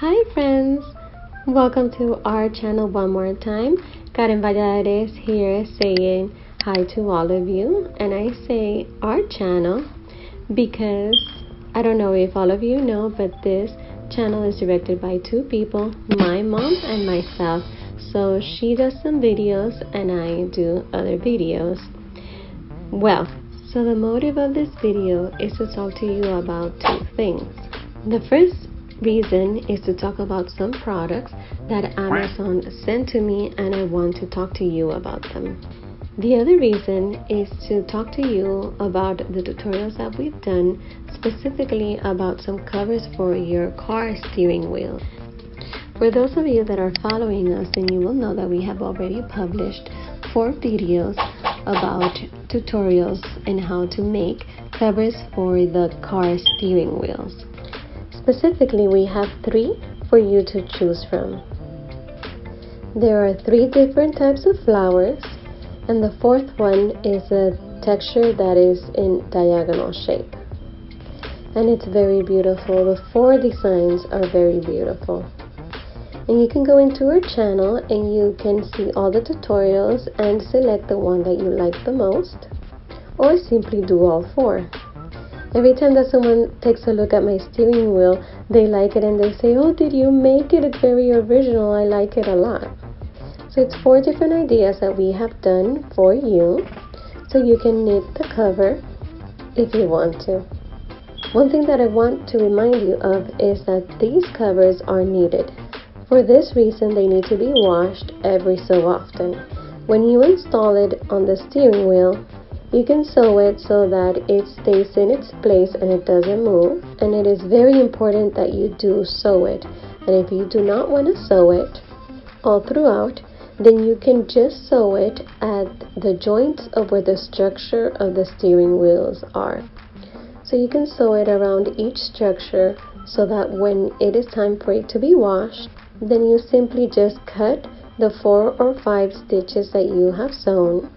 Hi friends, welcome to our channel one more time. Karen Valladares here saying hi to all of you, and I say our channel because I don't know if all of you know, but this channel is directed by two people, my mom and myself. So she does some videos and I do other videos. Well, so the motive of this video is to talk to you about two things. The first reason is to talk about some products that Amazon sent to me, and I want to talk to you about them. The other reason is to talk to you about the tutorials that we've done, specifically about some covers for your car steering wheel. For those of you that are following us, then you will know that we have already published 4 videos about tutorials and how to make covers for the car steering wheels. Specifically, we have 3 for you to choose from. There are 3 different types of flowers, and the 4th one is a texture that is in diagonal shape. And it's very beautiful. The 4 designs are very beautiful. And you can go into our channel and you can see all the tutorials and select the one that you like the most, or simply do all 4. Every time that someone takes a look at my steering wheel, they like it and they say, "Oh, did you make it? It's very original. I like it a lot." So it's 4 different ideas that we have done for you, so you can knit the cover if you want to. One thing that I want to remind you of is that these covers are needed. For this reason, they need to be washed every so often. When you install it on the steering wheel, you can sew it so that it stays in its place and it doesn't move. And it is very important that you do sew it. And if you do not want to sew it all throughout, then you can just sew it at the joints of where the structure of the steering wheels are. So you can sew it around each structure so that when it is time for it to be washed, then you simply just cut the 4 or 5 stitches that you have sewn.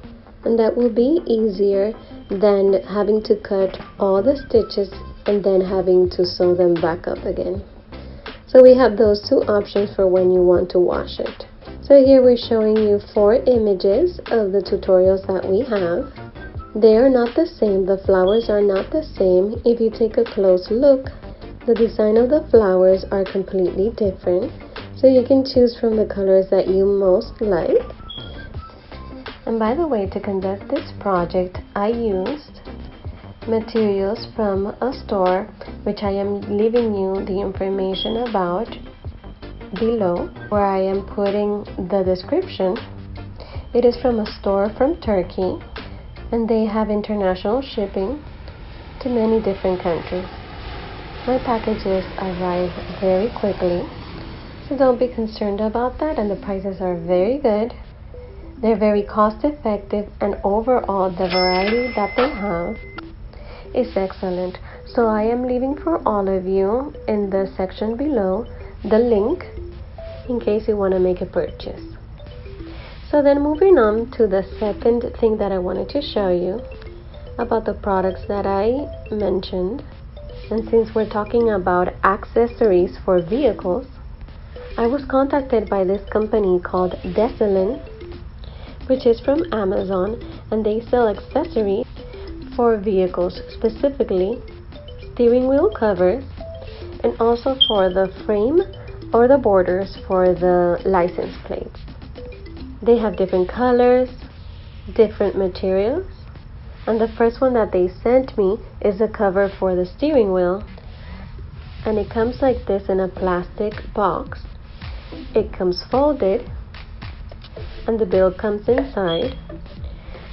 And that will be easier than having to cut all the stitches and then having to sew them back up again. So we have those 2 options for when you want to wash it. So here we're showing you 4 images of the tutorials that we have. They are not the same. The flowers are not the same. If you take a close look, the design of the flowers are completely different. So you can choose from the colors that you most like. And by the way, to conduct this project, I used materials from a store, which I am leaving you the information about below, where I am putting the description. It is from a store from Turkey, and they have international shipping to many different countries. My packages arrive very quickly, so don't be concerned about that, and the prices are very good. They're very cost effective, and overall the variety that they have is excellent. So I am leaving for all of you in the section below the link in case you want to make a purchase. So then moving on to the second thing that I wanted to show you about the products that I mentioned. And since we're talking about accessories for vehicles, I was contacted by this company called Desolin, which is from Amazon, and they sell accessories for vehicles, specifically steering wheel covers, and also for the frame or the borders for the license plates. They have different colors, different materials, and the first one that they sent me is a cover for the steering wheel, and it comes like this in a plastic box. It comes folded, and the bill comes inside,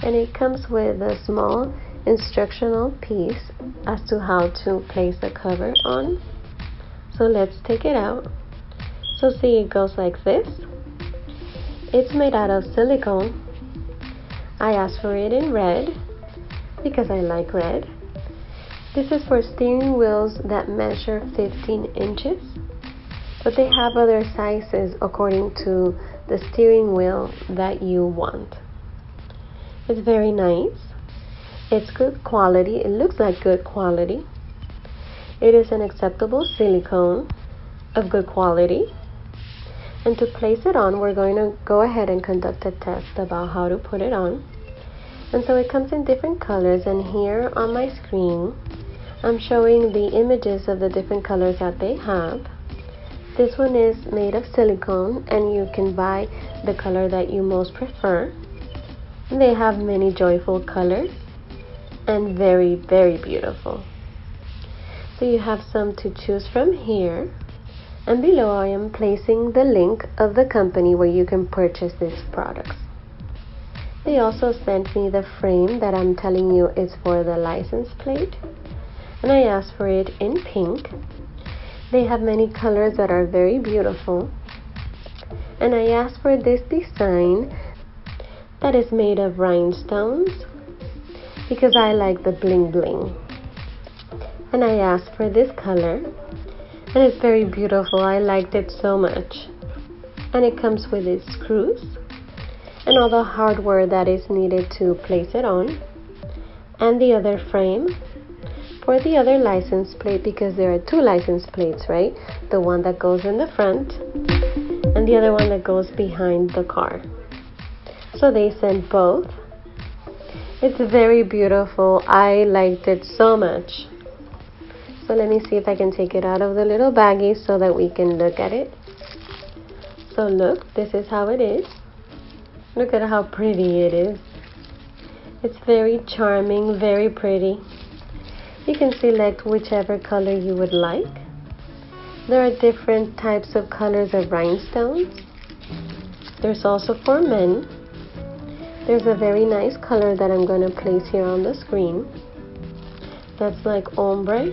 and it comes with a small instructional piece as to how to place the cover on. So let's take it out. So see, it goes like this. It's made out of silicone. I asked for it in red because I like red. This is for steering wheels that measure 15 inches, but they have other sizes according to the steering wheel that you want. It's very nice. It's good quality. It looks like good quality. It is an acceptable silicone, of good quality. And to place it on, we're going to go ahead and conduct a test about how to put it on. And so it comes in different colors, and here on my screen I'm showing the images of the different colors that they have. This one is made of silicone, and you can buy the color that you most prefer. They have many joyful colors and very, very beautiful. So you have some to choose from here. And below I am placing the link of the company where you can purchase these products. They also sent me the frame that I'm telling you is for the license plate. And I asked for it in pink. They have many colors that are very beautiful. And I asked for this design that is made of rhinestones because I like the bling bling. And I asked for this color. And it's very beautiful. I liked it so much. And it comes with its screws and all the hardware that is needed to place it on, and the other frame for the other license plate, because there are two license plates, right? The one that goes in the front and the other one that goes behind the car. So they sent both. It's very beautiful. I liked it so much. So let me see if I can take it out of the little baggie so that we can look at it. So look, this is how it is. Look at how pretty it is. It's very charming, very pretty. You can select whichever color you would like. There are different types of colors of rhinestones. There's also for men. There's a very nice color that I'm going to place here on the screen. That's like ombre.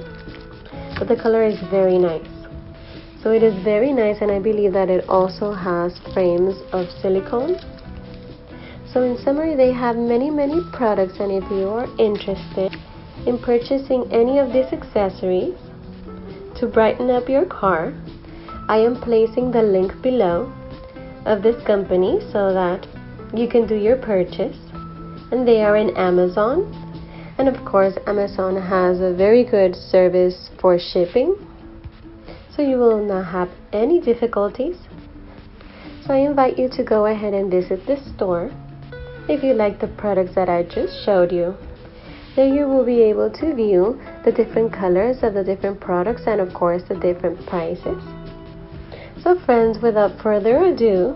But the color is very nice. So it is very nice, and I believe that it also has frames of silicone. So in summary, they have many products, and if you are interested in purchasing any of these accessories to brighten up your car, I am placing the link below of this company so that you can do your purchase. And they are in Amazon. And of course, Amazon has a very good service for shipping, so you will not have any difficulties. So I invite you to go ahead and visit this store if you like the products that I just showed you. There you will be able to view the different colors of the different products and of course the different prices. So friends, without further ado,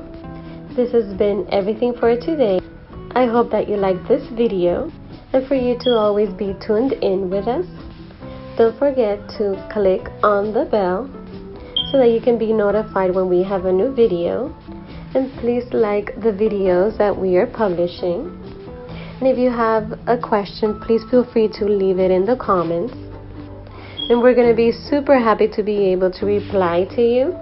this has been everything for today. I hope that you liked this video, and for you to always be tuned in with us. Don't forget to click on the bell so that you can be notified when we have a new video. And please like the videos that we are publishing. And if you have a question, please feel free to leave it in the comments. And we're going to be super happy to be able to reply to you,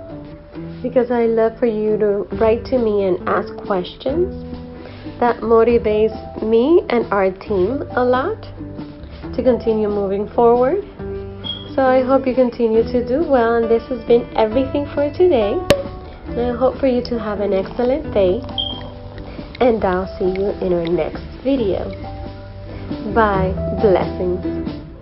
because I love for you to write to me and ask questions. That motivates me and our team a lot to continue moving forward. So I hope you continue to do well, and this has been everything for today. And I hope for you to have an excellent day, and I'll see you in our next video. Bye. Blessings.